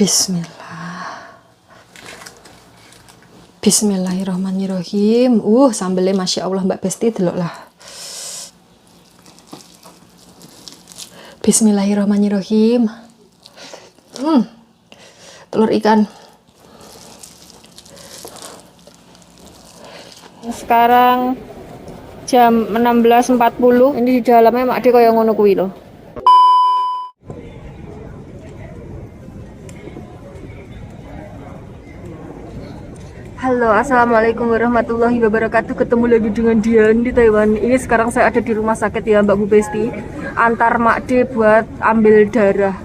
Bismillah. Bismillahirrahmanirrahim. Sambelnya Masya Allah Mbak Besti, delok lah. Bismillahirrahmanirrahim. Telur ikan. Sekarang jam 16.40. Ini di dalamnya Mak De kaya ngono kuwi lho. Halo, assalamualaikum warahmatullahi wabarakatuh. Ketemu lagi dengan Dian di Taiwan. Ini sekarang saya ada di rumah sakit ya Mbak Bu Besti. Antar Mak De buat ambil darah.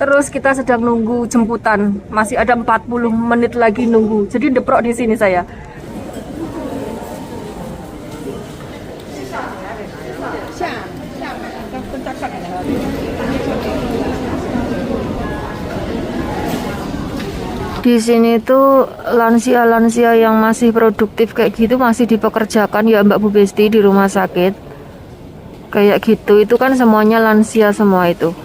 Terus kita sedang nunggu jemputan. Masih ada 40 menit lagi nunggu. Jadi deprok di sini saya. Di sini tuh lansia-lansia yang masih produktif kayak gitu masih dipekerjakan ya Mbak Bu Besti di rumah sakit. Kayak gitu, itu kan semuanya lansia semua itu.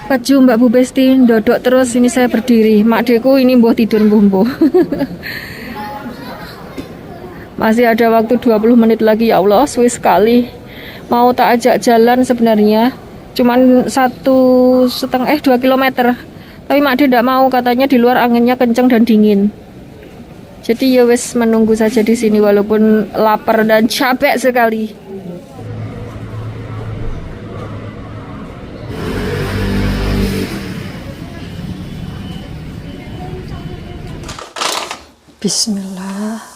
Baju Mbak Bu Besti dodok terus, ini saya berdiri. Mak Deku ini mbuh tidur mbuh. Masih ada waktu 20 menit lagi ya Allah, suwi sekali. Mau tak ajak jalan sebenarnya, cuman 2 kilometer. Tapi Mak De tidak mau, katanya di luar anginnya kenceng dan dingin. Jadi ya wes menunggu saja di sini walaupun lapar dan capek sekali. Bismillah.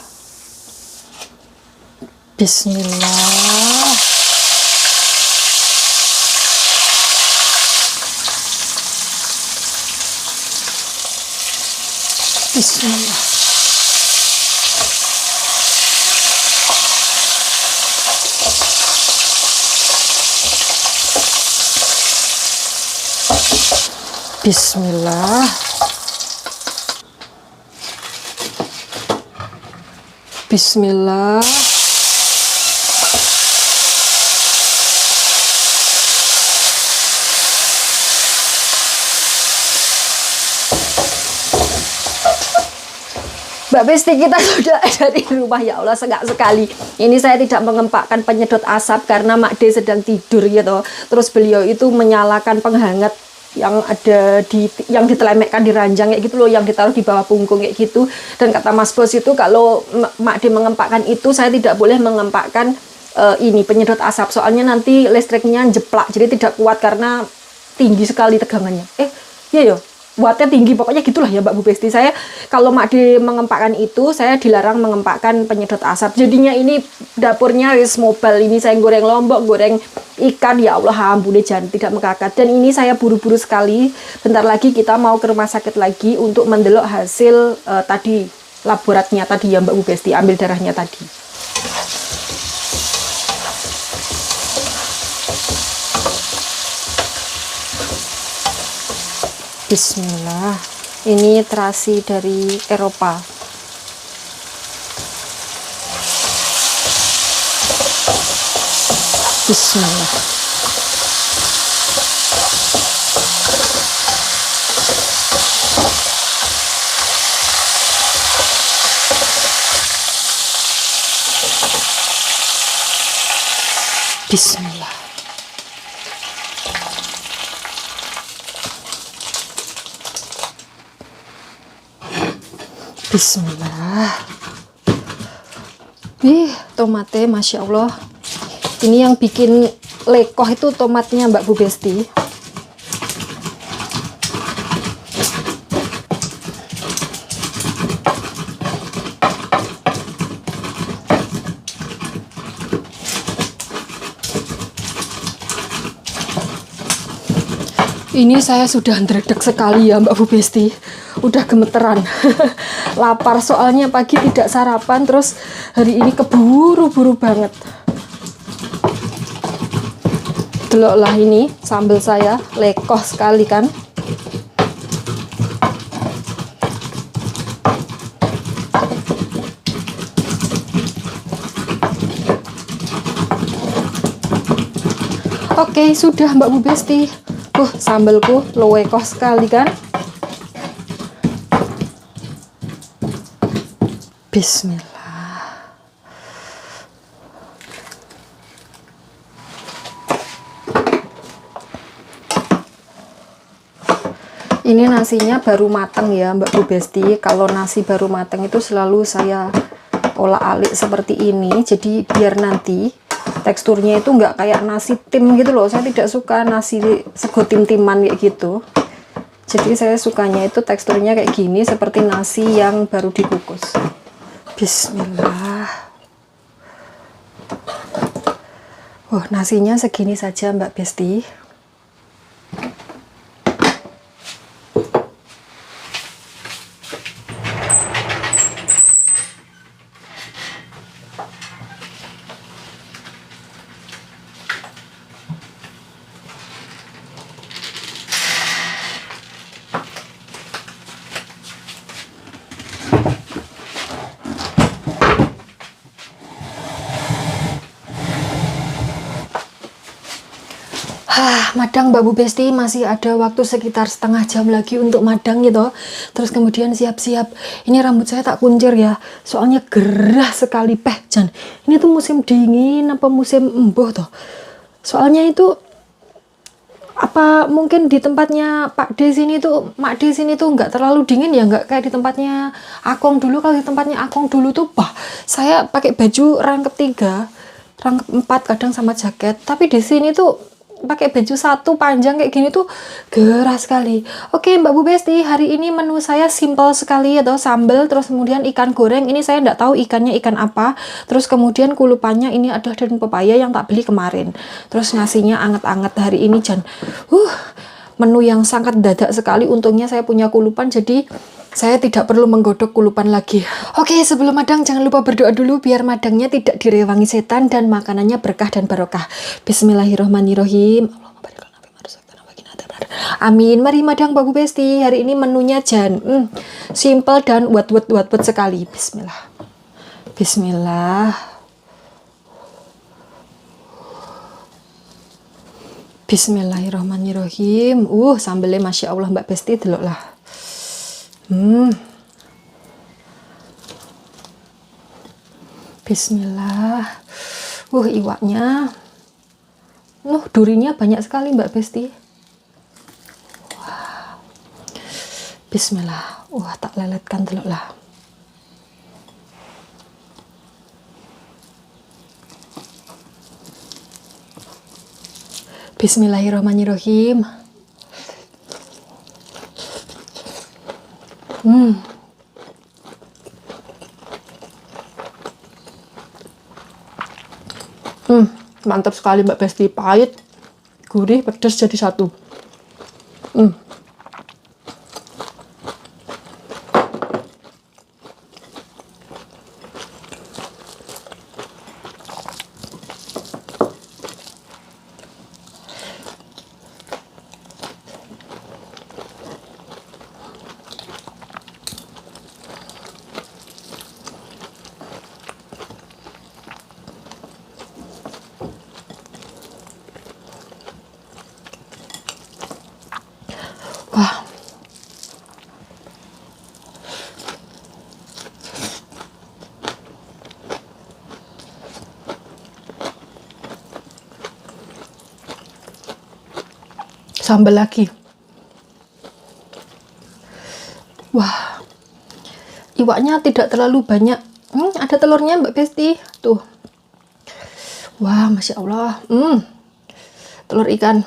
Bismillah. Bismillah. Bismillah. Bismillah. Mbak Besti, kita sudah dari rumah ya Allah, segak sekali. Ini saya tidak mengempakkan penyedot asap karena Mak De sedang tidur gitu. Terus beliau itu menyalakan penghangat yang ada yang ditelemekkan di ranjang kayak gitu loh, yang ditaruh di bawah punggung kayak gitu. Dan kata Mas Bos itu kalau Mak De mengempakkan itu, saya tidak boleh mengempakkan ini penyedot asap, soalnya nanti listriknya jeplak, jadi tidak kuat karena tinggi sekali tegangannya. Iya ya, wattnya tinggi, pokoknya gitulah ya Mbak Bu Besti. Saya kalau Mak De mengempakkan itu, saya dilarang mengempakkan penyedot asap. Jadinya ini dapurnya wis mobile. Ini saya goreng lombok, goreng ikan, ya Allah ampun jangan tidak mekakat. Dan ini saya buru-buru sekali. Bentar lagi kita mau ke rumah sakit lagi untuk mendelok hasil tadi laboratnya tadi ya Mbak Bu Besti, ambil darahnya tadi. Bismillah. Ini terasi dari Eropa. Bismillah. Bismillah. Bismillah. Tomatnya Masya Allah. Ini yang bikin lekoh itu tomatnya Mbak Bu Besti. Ini saya sudah ndredeg sekali ya Mbak Bu Besti. Udah gemeteran. Lapar soalnya pagi tidak sarapan, terus hari ini keburu-buru banget. Deloklah ini sambal saya, lekoh sekali kan. Oke, sudah Mbak Bu Besti. Sambelku lowekoh sekali kan. Bismillah. Ini nasinya baru matang ya Mbak Bu Besti. Kalau nasi baru matang itu selalu saya olah alik seperti ini. Jadi biar nanti teksturnya itu nggak kayak nasi tim gitu loh. Saya tidak suka nasi sego tim-timan kayak gitu. Jadi saya sukanya itu teksturnya kayak gini, seperti nasi yang baru dikukus. Bismillah. Nasinya segini saja Mbak Besti. Madang Mbak Bu Besti, masih ada waktu sekitar setengah jam lagi untuk madang gitu. Terus kemudian siap-siap. Ini rambut saya tak kuncir ya, soalnya gerah sekali Jan. Ini tuh musim dingin apa musim embuh toh? Soalnya itu apa mungkin di tempatnya Pak D sini tuh, Mak D sini tuh nggak terlalu dingin ya, nggak kayak di tempatnya Akong dulu. Kalau di tempatnya Akong dulu tuh saya pakai baju rangkep 3, rangkep 4 kadang sama jaket. Tapi di sini tuh pakai baju 1 panjang kayak gini tuh gerah sekali. Oke Mbak Bu Besti, hari ini menu saya simple sekali atau sambal, terus kemudian ikan goreng. Ini saya nggak tahu ikannya ikan apa. Terus kemudian kulupannya ini adalah daun pepaya yang tak beli kemarin. Terus nasinya anget-anget hari ini Jan. Menu yang sangat dadak sekali. Untungnya saya punya kulupan, jadi saya tidak perlu menggodok kulupan lagi. Oke, sebelum madang jangan lupa berdoa dulu biar madangnya tidak direwangi setan dan makanannya berkah dan barokah. Bismillahirrohmanirrohim. Amin. Mari madang Mbak Bu Besti. Hari ini menunya Jan simple dan wat sekali. Bismillah. Bismillah. Bismillahirrohmanirrohim. Sambelnya Masya Allah Mbak Besti, delok lah. Bismillah. Iwaknya. Durinya banyak sekali Mbak Besti. Bismillah. Tak leletkan delok lah. Bismillahirrahmanirrahim. Mantap sekali Mbak Besti. Pahit, gurih, pedas jadi satu. Sambal lagi. Iwaknya tidak terlalu banyak. Ada telurnya Mbak Besti. Tuh. Masya Allah. Telur ikan.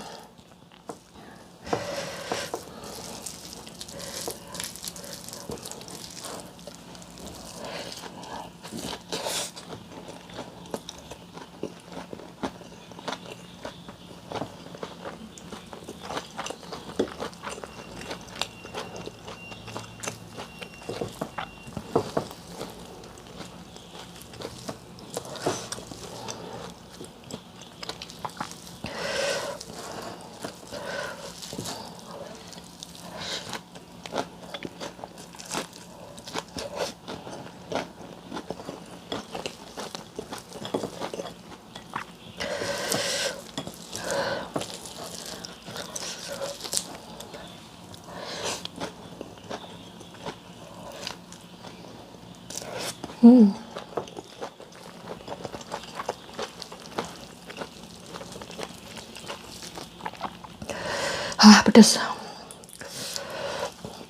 Pedes.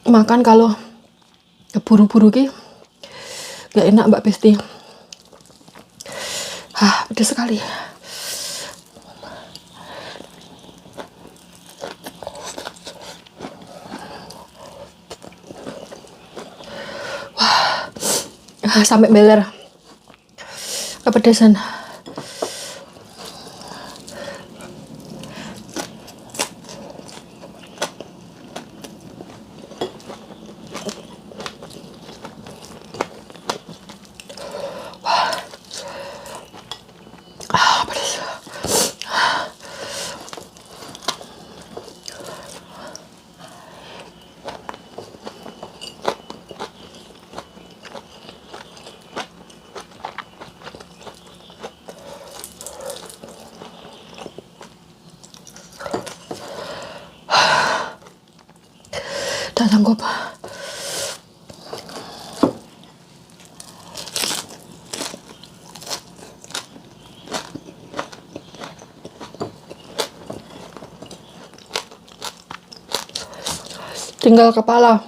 Makan kalau keburu-buru ki gak enak Mbak Besti. Pedes sekali. Sampai beler kepedesan. Pedes. Tak sanggup. Tinggal kepala.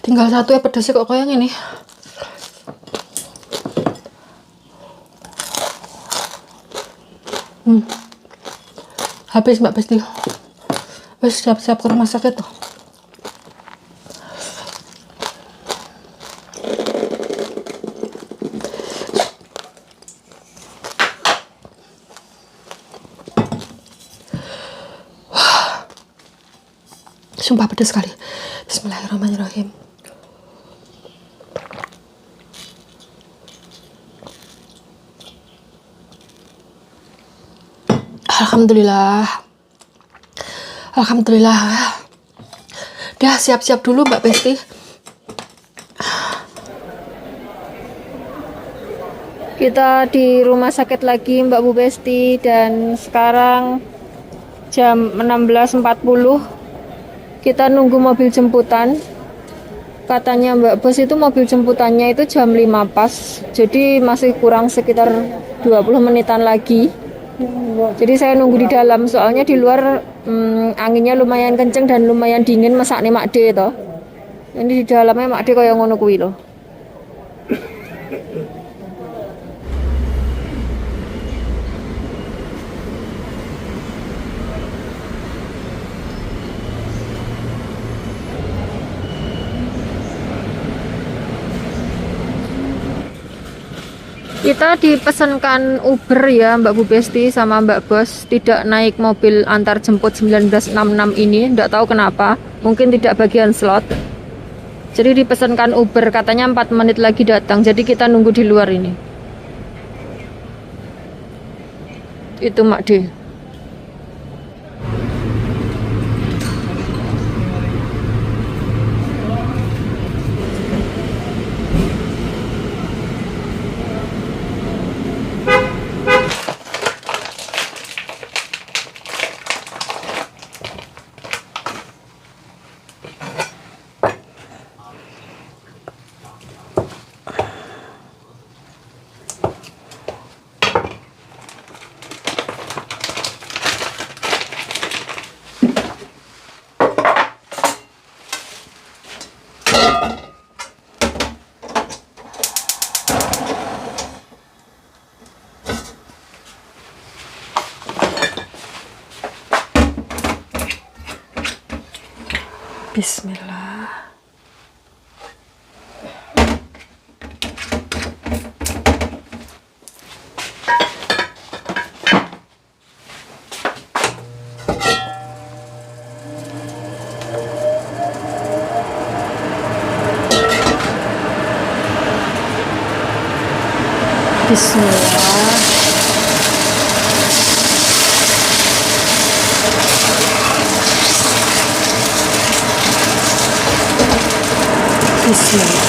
Tinggal satu ya, pedasnya kok kayak gini. Habis Mbak Besti. Wes siap-siap ke rumah sakit tuh. Sumpah pedas sekali. Bismillahirrahmanirrahim. Alhamdulillah. Alhamdulillah. Dah siap-siap dulu Mbak Besti. Kita di rumah sakit lagi Mbak Bu Besti, dan sekarang jam 16.40. Kita nunggu mobil jemputan. Katanya Mbak Bos itu mobil jemputannya itu jam 5 pas. Jadi masih kurang sekitar 20 menitan lagi. Jadi saya nunggu di dalam, soalnya di luar anginnya lumayan kenceng dan lumayan dingin, masak nih Mak De toh. Ini di dalamnya Mak De kayak ngono kuwi loh. Kita dipesankan Uber ya Mbak Bu Besti sama Mbak Bos, tidak naik mobil antar jemput 1966 ini, enggak tahu kenapa, mungkin tidak bagian slot. Jadi dipesankan Uber, katanya 4 menit lagi datang, jadi kita nunggu di luar ini. Itu Mak De. Bismillah. Bismillah. Bismillah.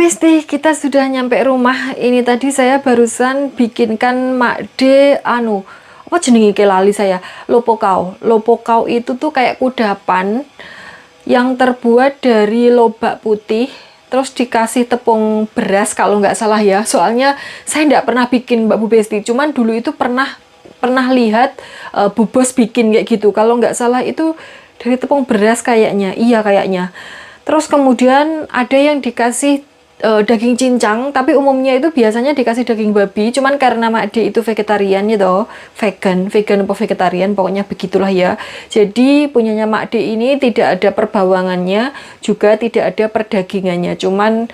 Besti, kita sudah nyampe rumah. Ini tadi saya barusan bikinkan Mak D apa jenenge ke lali saya, lopokau. Lopokau itu tuh kayak kudapan yang terbuat dari lobak putih, terus dikasih tepung beras kalau nggak salah ya. Soalnya saya nggak pernah bikin Mbak Bu Besti, cuman dulu itu pernah lihat Bu Bos bikin kayak gitu. Kalau nggak salah itu dari tepung beras kayaknya, iya kayaknya. Terus kemudian ada yang dikasih daging cincang, tapi umumnya itu biasanya dikasih daging babi. Cuman karena Mak D itu vegetarian gitu, vegan apa vegetarian, pokoknya begitulah ya. Jadi punyanya Mak D ini tidak ada perbawangannya, juga tidak ada perdagingannya. Cuman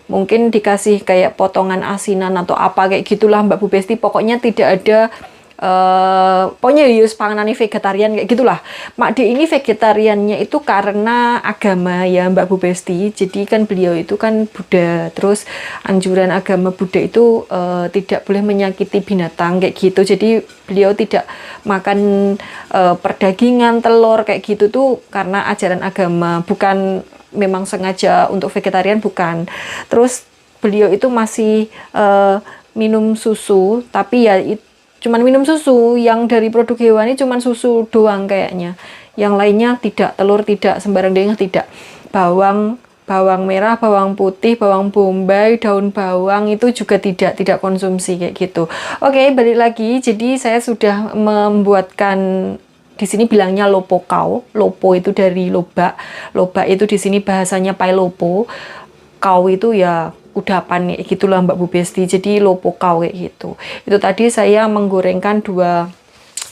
mungkin dikasih kayak potongan asinan atau apa kayak gitulah Mbak Bu Besti. Pokoknya tidak ada pokoknya yus panganane vegetarian kayak gitulah. Mak D ini vegetariannya itu karena agama ya Mbak Bu Besti. Jadi kan beliau itu kan Buddha, terus anjuran agama Buddha itu tidak boleh menyakiti binatang kayak gitu. Jadi beliau tidak makan perdagingan, telur kayak gitu tuh karena ajaran agama, bukan memang sengaja untuk vegetarian, bukan. Terus beliau itu masih minum susu, tapi ya cuman minum susu yang dari produk hewani, cuman susu doang kayaknya. Yang lainnya tidak, telur tidak, sembarang daging tidak. Bawang merah, bawang putih, bawang bombay, daun bawang itu juga tidak konsumsi kayak gitu. Oke, balik lagi. Jadi saya sudah membuatkan, di sini bilangnya lopokau. Lopo itu dari lobak. Lobak itu di sini bahasanya pailopo. Kau itu ya kudapan kayak gitulah Mbak Bu Besti. Jadi lopokau kayak gitu. Itu tadi saya menggorengkan 2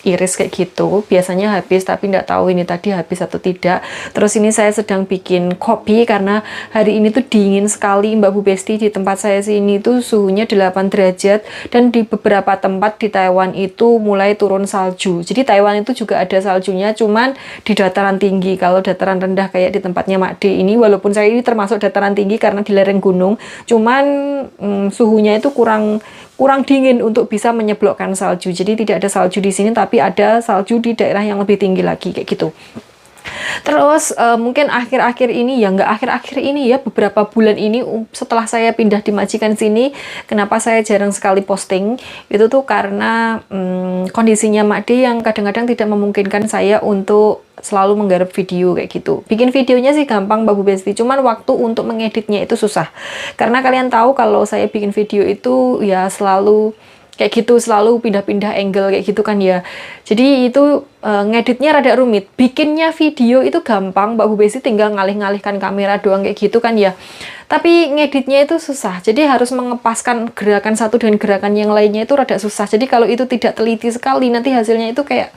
iris kayak gitu, biasanya habis, tapi nggak tahu ini tadi habis atau tidak. Terus ini saya sedang bikin kopi karena hari ini tuh dingin sekali Mbak Bu Besti. Di tempat saya sini tuh suhunya 8 derajat, dan di beberapa tempat di Taiwan itu mulai turun salju. Jadi Taiwan itu juga ada saljunya, cuman di dataran tinggi. Kalau dataran rendah kayak di tempatnya Mak D ini, walaupun saya ini termasuk dataran tinggi karena di lereng gunung, cuman suhunya itu kurang dingin untuk bisa menyeblokkan salju. Jadi tidak ada salju di sini, tapi ada salju di daerah yang lebih tinggi lagi kayak gitu. Terus mungkin akhir-akhir ini ya, nggak akhir-akhir ini ya, beberapa bulan ini setelah saya pindah di Majikan sini, kenapa saya jarang sekali posting, itu tuh karena kondisinya Mak D yang kadang-kadang tidak memungkinkan saya untuk selalu menggarap video kayak gitu. Bikin videonya sih gampang Mbak Bu Besti, cuman waktu untuk mengeditnya itu susah. Karena kalian tahu kalau saya bikin video itu ya selalu kayak gitu, selalu pindah-pindah angle kayak gitu kan ya. Jadi itu ngeditnya rada rumit. Bikinnya video itu gampang Mbak Bu Besti, tinggal ngalih-ngalihkan kamera doang kayak gitu kan ya. Tapi ngeditnya itu susah. Jadi harus mengepaskan gerakan satu dengan gerakan yang lainnya itu rada susah. Jadi kalau itu tidak teliti sekali, nanti hasilnya itu kayak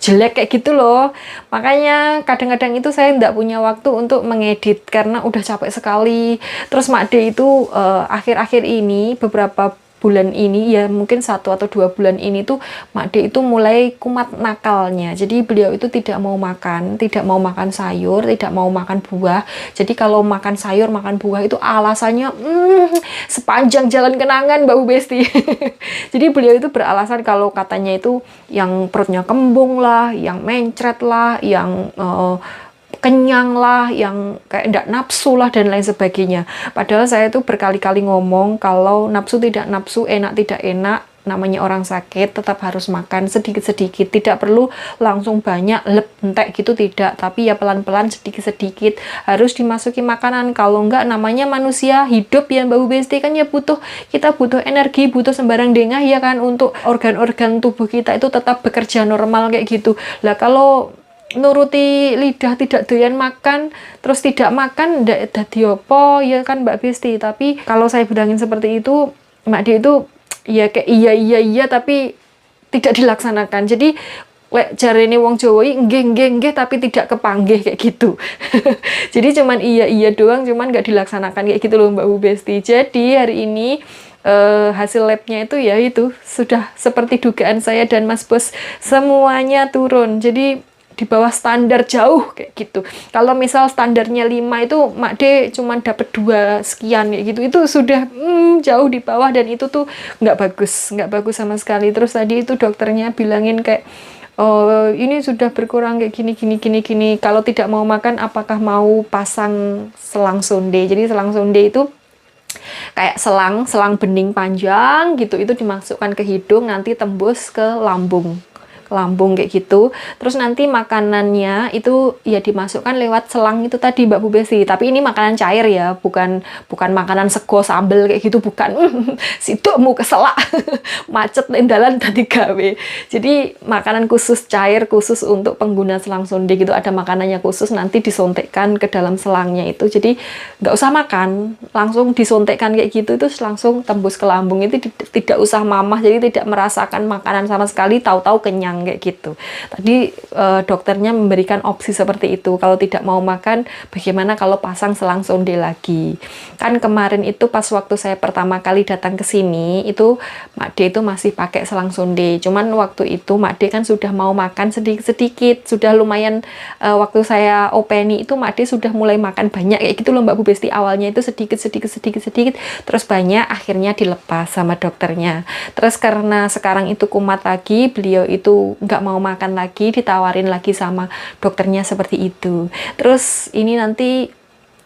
jelek kayak gitu loh. Makanya kadang-kadang itu saya tidak punya waktu untuk mengedit karena udah capek sekali. Terus Mak D itu akhir-akhir ini, beberapa bulan ini ya, mungkin 1 atau 2 bulan ini tuh Mak D itu mulai kumat nakalnya. Jadi beliau itu tidak mau makan sayur, tidak mau makan buah. Jadi kalau makan sayur, makan buah itu alasannya sepanjang jalan kenangan Mbak Bu Besti. Jadi beliau itu beralasan kalau katanya itu yang perutnya kembung lah, yang mencret lah, yang kenyang lah, yang kayak ndak nafsu lah, dan lain sebagainya. Padahal saya tuh berkali-kali ngomong kalau nafsu tidak nafsu, enak tidak enak, namanya orang sakit tetap harus makan sedikit-sedikit, tidak perlu langsung banyak entek gitu, tidak, tapi ya pelan-pelan, sedikit-sedikit harus dimasuki makanan. Kalau enggak, namanya manusia hidup ya Mbak Bu Besti kan ya, kita butuh energi, butuh sembarang dengah ya kan, untuk organ-organ tubuh kita itu tetap bekerja normal kayak gitu. Lah kalau nuruti lidah tidak doyan makan, terus tidak makan ndak dadi opo ya kan Mbak Besti. Tapi kalau saya bilangin seperti itu, Mak D itu ya kayak iya tapi tidak dilaksanakan. Jadi lek jarene wong Jawa nggih tapi tidak kepanggih kayak gitu. Jadi cuman iya doang, cuman nggak dilaksanakan kayak gitu loh Mbak Bu Besti. Jadi hari ini hasil labnya itu ya itu sudah seperti dugaan saya dan Mas Bos, semuanya turun. Jadi di bawah standar jauh kayak gitu. Kalau misal standarnya 5 itu Mak D cuman dapat 2 sekian kayak gitu, itu sudah jauh di bawah, dan itu tuh nggak bagus sama sekali. Terus tadi itu dokternya bilangin kayak oh ini sudah berkurang kayak gini gini gini gini, kalau tidak mau makan apakah mau pasang selang sonde. Jadi selang sonde itu kayak selang bening panjang gitu, itu dimasukkan ke hidung nanti tembus ke lambung kayak gitu. Terus nanti makanannya itu ya dimasukkan lewat selang itu tadi Mbak Bu Besti. Tapi ini makanan cair ya, bukan makanan sego sambel kayak gitu, bukan. Situ mau keselak macet nendalan tadi gawe. Jadi makanan khusus cair khusus untuk pengguna selang sonde gitu, ada makanannya khusus nanti disontekkan ke dalam selangnya itu. Jadi nggak usah makan, langsung disontekkan kayak gitu, terus langsung tembus ke lambung. Itu tidak usah mamah, jadi tidak merasakan makanan sama sekali, tahu-tahu kenyang kayak gitu. Tadi dokternya memberikan opsi seperti itu. Kalau tidak mau makan, bagaimana kalau pasang selang sonde lagi? Kan kemarin itu pas waktu saya pertama kali datang ke sini, itu Mak D itu masih pakai selang sonde. Cuman waktu itu Mak D kan sudah mau makan sedikit-sedikit, sudah lumayan. Waktu saya openi itu Mak D sudah mulai makan banyak kayak gitu loh Mbak Bu Besti. Awalnya itu sedikit, terus banyak, akhirnya dilepas sama dokternya. Terus karena sekarang itu kumat lagi, beliau itu nggak mau makan lagi, ditawarin lagi sama dokternya seperti itu. Terus ini nanti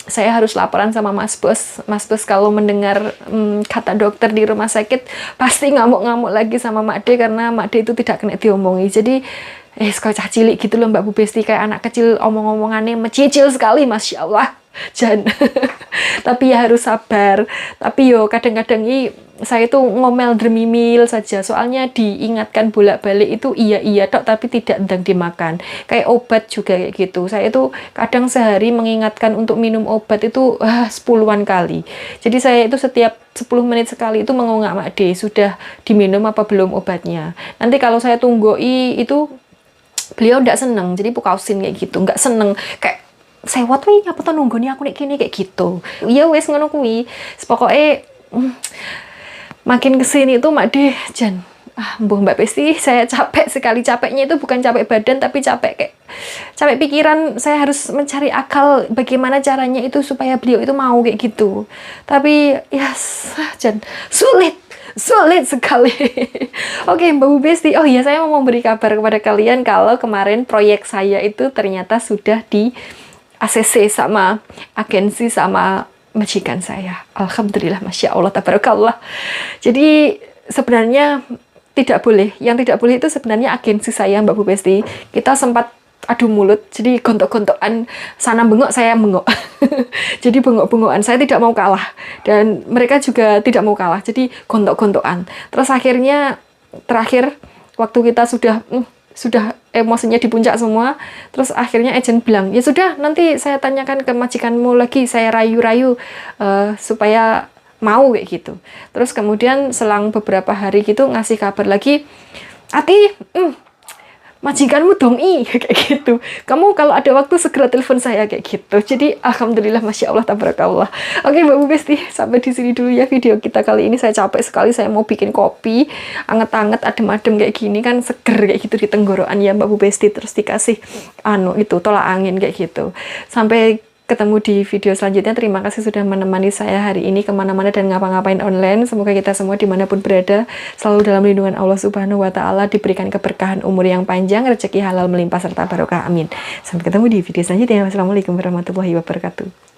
saya harus laporan sama Mas Bos. Mas Bos kalau mendengar kata dokter di rumah sakit pasti ngamuk-ngamuk lagi sama Mak D, karena Mak D itu tidak kena diomongi. Jadi sekolah cah cilik gitu loh Mbak Bu Besti, kayak anak kecil omong-omongannya mecicil sekali, Masya Allah. Jan. Tapi ya harus sabar. Tapi yo kadang-kadang saya tuh ngomel dermimil saja, soalnya diingatkan bolak-balik itu iya tok, tapi tidak ndang dimakan. Kayak obat juga kayak gitu, saya tuh kadang sehari mengingatkan untuk minum obat itu 10-an kali. Jadi saya itu setiap 10 menit sekali itu mengungak Mak D, sudah diminum apa belum obatnya. Nanti kalau saya tunggoi itu beliau nggak seneng, jadi pukausin kayak gitu, nggak seneng, kayak sewot wih apa tuh nunggoni aku nih kini kayak gitu. Iya wes ngono kuwi. Pokoknya makin kesini tuh Mak D Jan, Mbak Besti saya capek sekali. Capeknya itu bukan capek badan, tapi capek pikiran. Saya harus mencari akal bagaimana caranya itu supaya beliau itu mau kayak gitu. Tapi ya Jan, sulit sekali. Oke Mbak Bu Besti, oh iya saya mau memberi kabar kepada kalian kalau kemarin proyek saya itu ternyata sudah di ACC sama agensi sama majikan saya. Alhamdulillah, Masya Allah, tabarakallah. Jadi sebenarnya tidak boleh. Yang tidak boleh itu sebenarnya agensi saya Mbak Bu Besti. Kita sempat adu mulut, jadi gontok-gontokan, sana bengok saya bengok. Jadi bengok-bengokan, saya tidak mau kalah dan mereka juga tidak mau kalah, jadi gontok-gontokan. Terus akhirnya terakhir waktu kita sudah emosinya di puncak semua, terus akhirnya agent bilang, ya sudah nanti saya tanyakan ke majikanmu lagi, saya rayu-rayu supaya mau kayak gitu. Terus kemudian selang beberapa hari gitu ngasih kabar lagi, Ati, majikanmu dong kayak gitu. Kamu kalau ada waktu segera telepon saya kayak gitu. Jadi alhamdulillah, Masya Allah, tabarakallah. Oke Mbak Bu Besti, sampai di sini dulu ya video kita kali ini. Saya capek sekali, saya mau bikin kopi anget-anget, adem-adem kayak gini kan, seger kayak gitu di tenggorokan ya Mbak Bu Besti. Terus dikasih itu tolak angin kayak gitu. Sampai ketemu di video selanjutnya. Terima kasih sudah menemani saya hari ini kemana-mana dan ngapa-ngapain online. Semoga kita semua dimanapun berada selalu dalam lindungan Allah Subhanahu wa Ta'ala, diberikan keberkahan umur yang panjang, rezeki halal melimpah serta barokah, amin. Sampai ketemu di video selanjutnya. Wassalamualaikum warahmatullahi wabarakatuh.